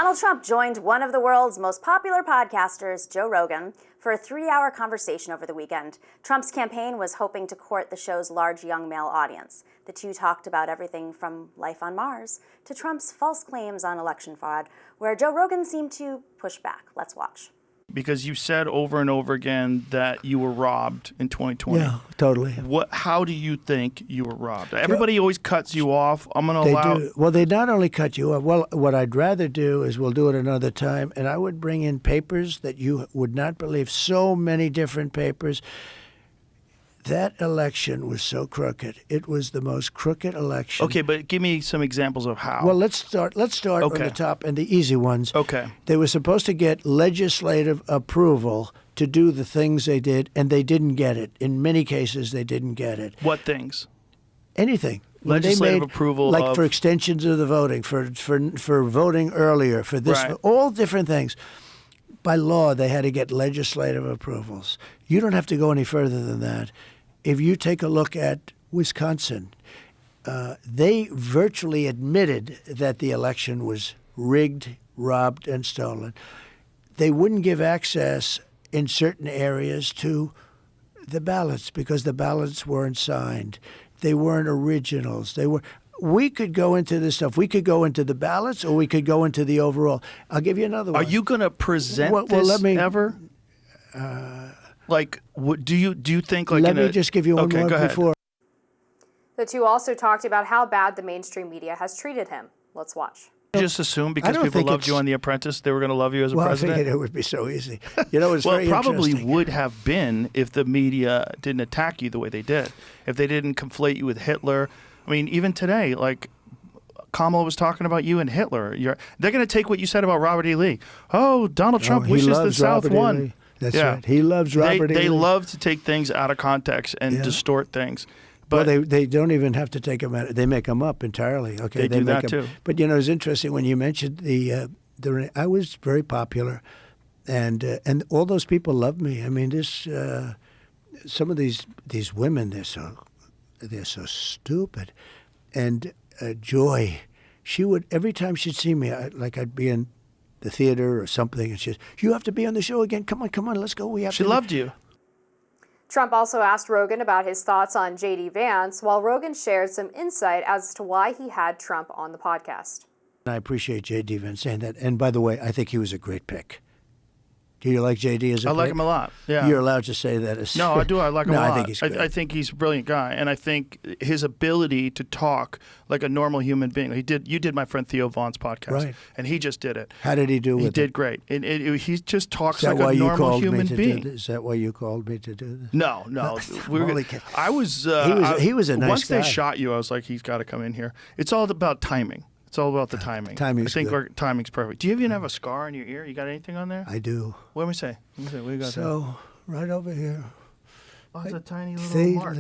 Donald Trump joined one of the world's most popular podcasters, Joe Rogan, for a 3-hour conversation over the weekend. Trump's campaign was hoping to court the show's large young male audience. The two talked about everything from life on Mars to Trump's false claims on election fraud, where Joe Rogan seemed to push back. Let's watch. Because you said over and over again that you were robbed in 2020. Yeah, totally. How do you think you were robbed? Everybody always cuts you off. I'm going to allow... Well, they not only cut you off. Well, what I'd rather do is we'll do it another time, and I would bring in papers that you would not believe. So many different papers. That election was so crooked. It was the most crooked election. Okay, but give me some examples of how. Well, let's start on the top and the easy ones. Okay. They were supposed to get legislative approval to do the things they did, and they didn't get it. In many cases, they didn't get it. What things? Anything. Legislative approval like of... for extensions of the voting, for voting earlier, for this, Right. for all different things. By law, they had to get legislative approvals. You don't have to go any further than that. If you take a look at Wisconsin, they virtually admitted that the election was rigged, robbed, and stolen. They wouldn't give access in certain areas to the ballots because the ballots weren't signed. They weren't originals. We could go into this stuff. We could go into the ballots, or we could go into the overall. I'll give you another one. Are you going to present this ever? Like, do you think like? Let me just give you one more before. The two also talked about how bad the mainstream media has treated him. Let's watch. You just assume because people loved you on The Apprentice, they were going to love you as a president? I figured it would be so easy. You know, it's well, very it probably interesting. would have been if the media didn't attack you the way they did. If they didn't conflate you with Hitler. I mean, even today, like Kamala was talking about you and Hitler. They're going to take what you said about Robert E. Lee. Oh, Donald Trump wishes the South won. That's right. He loves Robert E. Lee. They love to take things out of context and distort things. But well, they don't even have to take them out. They make them up entirely. Okay, they do make that them. too. But you know, it's interesting when you mentioned I was very popular, and all those people loved me. I mean, some of these women, they're so stupid, and Joy, she would every time she'd see me, I'd be in the theater or something, and she's, you have to be on the show again. Come on, let's go. She loved you. Trump also asked Rogan about his thoughts on J.D. Vance, while Rogan shared some insight as to why he had Trump on the podcast. I appreciate J.D. Vance saying that. And by the way, I think he was a great pick. Do you like J.D. as a pick? I like him a lot. Yeah. You're allowed to say that. No, I do. I like him a lot. I think he's great. I think he's a brilliant guy, and I think his ability to talk like a normal human being. You did my friend Theo Vaughn's podcast, right? And he just did it. How did he do? He did great. He just talks like a normal human being. Is that why you called me to do this? No. I was. He was a nice once guy. They shot you, I was like, he's got to come in here. It's all about timing. It's all about the timing. I think our timing's perfect. Do you even have a scar on your ear? You got anything on there? I do. Let me see. What do you got there? Right over here. Oh, it's a tiny little mark.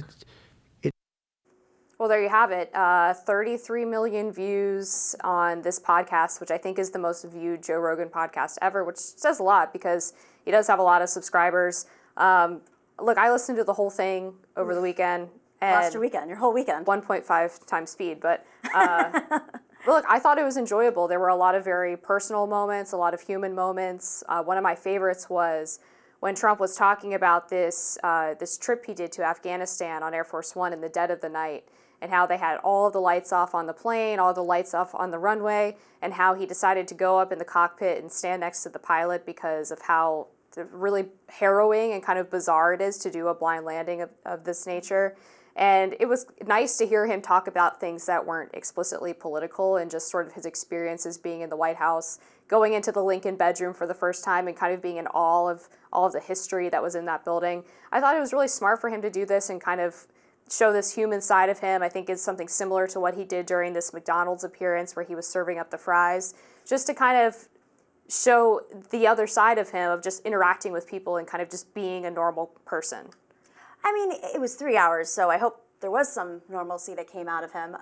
Well, there you have it. 33 million views on this podcast, which I think is the most viewed Joe Rogan podcast ever, which says a lot because he does have a lot of subscribers. Look, I listened to the whole thing over the weekend. Lost your weekend, your whole weekend. 1.5 times speed, but look, I thought it was enjoyable. There were a lot of very personal moments, a lot of human moments. One of my favorites was when Trump was talking about this trip he did to Afghanistan on Air Force One in the dead of the night, and how they had all of the lights off on the plane, all the lights off on the runway, and how he decided to go up in the cockpit and stand next to the pilot because of how really harrowing and kind of bizarre it is to do a blind landing of this nature. And it was nice to hear him talk about things that weren't explicitly political and just sort of his experiences being in the White House, going into the Lincoln bedroom for the first time and kind of being in awe of all of the history that was in that building. I thought it was really smart for him to do this and kind of show this human side of him. I think it's something similar to what he did during this McDonald's appearance where he was serving up the fries, just to kind of show the other side of him of just interacting with people and kind of just being a normal person. I mean, it was 3 hours, so I hope there was some normalcy that came out of him.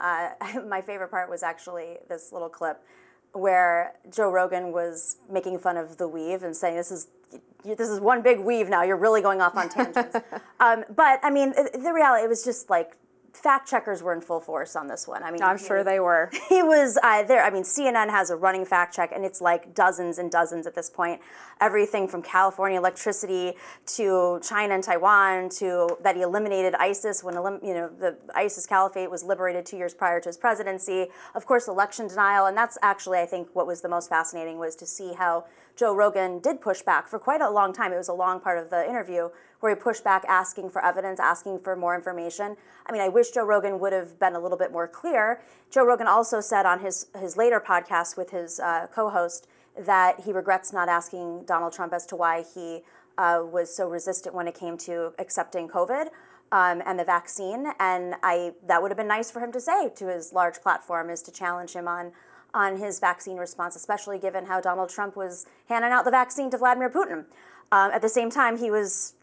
My favorite part was actually this little clip where Joe Rogan was making fun of the weave and saying, this is one big weave now, you're really going off on tangents. But, I mean, the reality, it was just like fact checkers were in full force on this one. I mean, I'm sure they were. He was there. I mean, CNN has a running fact check, and it's like dozens and dozens at this point. Everything from California electricity to China and Taiwan to that he eliminated ISIS when the ISIS caliphate was liberated 2 years prior to his presidency. Of course, election denial, and that's actually, I think, what was the most fascinating was to see how Joe Rogan did push back for quite a long time. It was a long part of the interview where he pushed back, asking for evidence, asking for more information. I mean, I wish Joe Rogan would have been a little bit more clear. Joe Rogan also said on his later podcast with his co-host that he regrets not asking Donald Trump as to why he was so resistant when it came to accepting COVID and the vaccine. And that would have been nice for him to say to his large platform, is to challenge him on his vaccine response, especially given how Donald Trump was handing out the vaccine to Vladimir Putin. At the same time, he was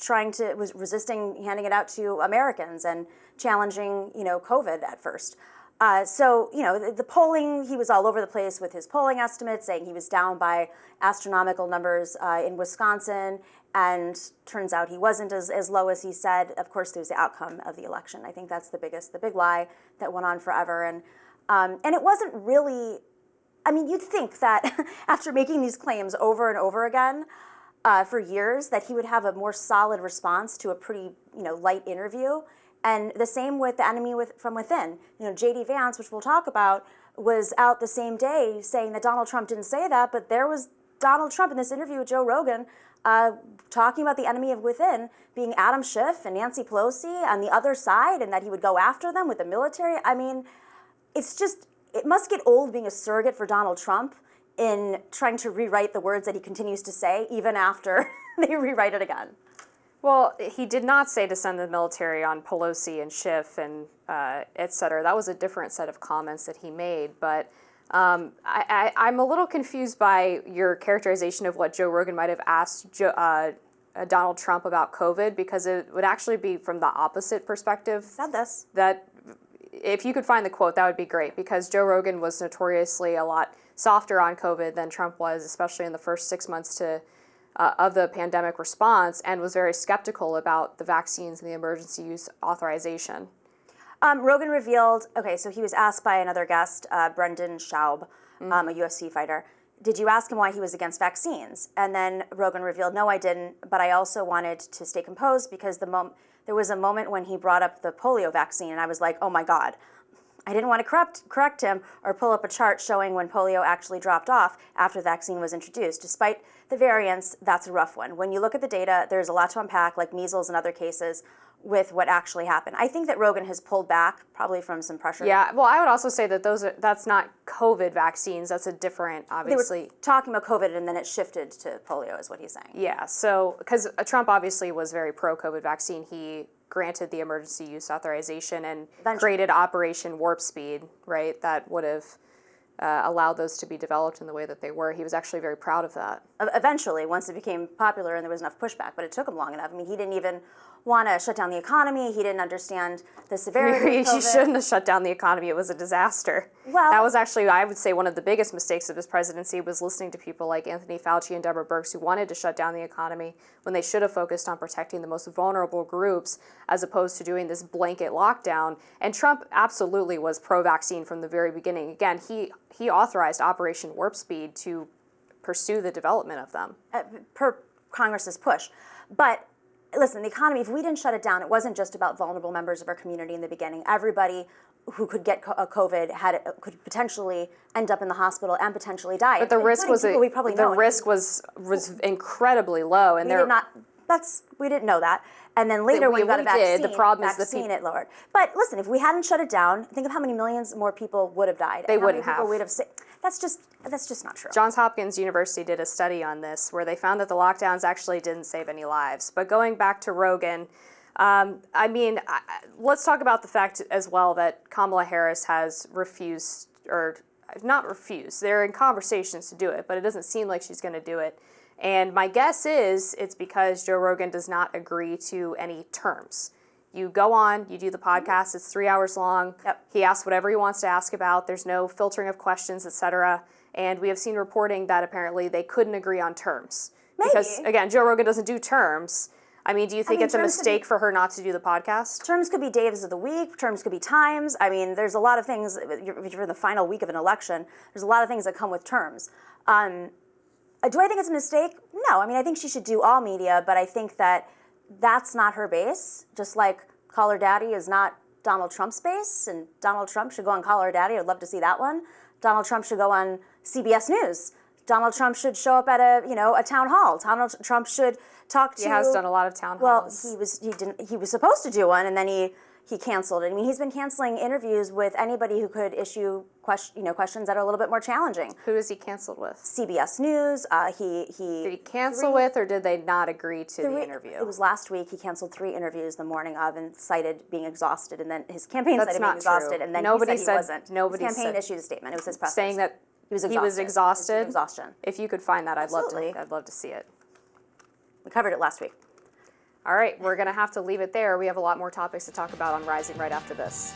resisting handing it out to Americans and challenging, COVID at first. So, the polling, he was all over the place with his polling estimates, saying he was down by astronomical numbers in Wisconsin, and turns out he wasn't as low as he said. Of course, there's the outcome of the election. I think that's the big lie that went on forever. And it wasn't really, I mean, you'd think that after making these claims over and over again for years, that he would have a more solid response to a pretty, light interview. And the same with the enemy from within. J.D. Vance, which we'll talk about, was out the same day saying that Donald Trump didn't say that, but there was Donald Trump in this interview with Joe Rogan talking about the enemy of within being Adam Schiff and Nancy Pelosi on the other side, and that he would go after them with the military. I mean, it must get old being a surrogate for Donald Trump in trying to rewrite the words that he continues to say, even after they rewrite it again. Well, he did not say to send the military on Pelosi and Schiff and et cetera. That was a different set of comments that he made. But I'm a little confused by your characterization of what Joe Rogan might have asked Donald Trump about COVID, because it would actually be from the opposite perspective. Said this. That if you could find the quote, that would be great, because Joe Rogan was notoriously a lot softer on COVID than Trump was, especially in the first 6 months of the pandemic response, and was very skeptical about the vaccines and the emergency use authorization. Rogan revealed, so he was asked by another guest, Brendan Schaub, a UFC fighter, did you ask him why he was against vaccines? And then Rogan revealed, no, I didn't, but I also wanted to stay composed because there was a moment when he brought up the polio vaccine, and I was like, oh my God. I didn't want to correct him or pull up a chart showing when polio actually dropped off after the vaccine was introduced. Despite the variants, that's a rough one. When you look at the data, there's a lot to unpack, like measles and other cases, with what actually happened. I think that Rogan has pulled back, probably from some pressure. Yeah, well, I would also say that that's not COVID vaccines. That's a different, obviously. They were talking about COVID, and then it shifted to polio, is what he's saying. Yeah, so, because Trump obviously was very pro-COVID vaccine. He granted the emergency use authorization and created Operation Warp Speed, right? That would have allowed those to be developed in the way that they were. He was actually very proud of that. Eventually, once it became popular and there was enough pushback, but it took him long enough. I mean, he didn't even want to shut down the economy. He didn't understand the severity of COVID. He shouldn't have shut down the economy. It was a disaster. Well, that was actually, I would say, one of the biggest mistakes of his presidency was listening to people like Anthony Fauci and Deborah Birx, who wanted to shut down the economy when they should have focused on protecting the most vulnerable groups as opposed to doing this blanket lockdown. And Trump absolutely was pro-vaccine from the very beginning. Again, he authorized Operation Warp Speed to pursue the development of them. Per Congress's push. But listen, the economy, if we didn't shut it down, it wasn't just about vulnerable members of our community in the beginning. Everybody who could get COVID could potentially end up in the hospital and potentially die. But the risk was incredibly low, and we didn't know that. And then later, when we got a vaccine, the problem is it lowered. But listen, if we hadn't shut it down, think of how many millions more people would have died. They wouldn't have. That's just not true. Johns Hopkins University did a study on this where they found that the lockdowns actually didn't save any lives. But going back to Rogan, let's talk about the fact as well that Kamala Harris has refused, or not refused, they're in conversations to do it, but it doesn't seem like she's going to do it. And my guess is it's because Joe Rogan does not agree to any terms. You go on, you do the podcast, it's 3 hours long. Yep. He asks whatever he wants to ask about. There's no filtering of questions, etc. And we have seen reporting that apparently they couldn't agree on terms. Maybe. Because, again, Joe Rogan doesn't do terms. I mean, do you think it's a mistake for her not to do the podcast? Terms could be days of the week. Terms could be times. I mean, there's a lot of things. If you're in the final week of an election, there's a lot of things that come with terms. Do I think it's a mistake? No. I mean, I think she should do all media, but I think that that's not her base. Just like Call Her Daddy is not Donald Trump's base, and Donald Trump should go on Call Her Daddy. I'd love to see that one. Donald Trump should go on CBS News. Donald Trump should show up at a town hall. Donald Trump should talk to. He has done a lot of town halls. Well, he was supposed to do one, and then he canceled it. I mean, he's been canceling interviews with anybody who could issue questions that are a little bit more challenging. Who is he canceled with? CBS News. Did he cancel with, or did they not agree to the interview? It was last week. He canceled 3 interviews the morning of and cited being exhausted, and then his campaign That's cited not being exhausted, true. and then Nobody he said he wasn't. Nobody his campaign said, issued a statement. It was his press saying that he was exhausted. Exhaustion. If you could find that, I'd love Absolutely. to see it. We covered it last week. All right, we're going to have to leave it there. We have a lot more topics to talk about on Rising right after this.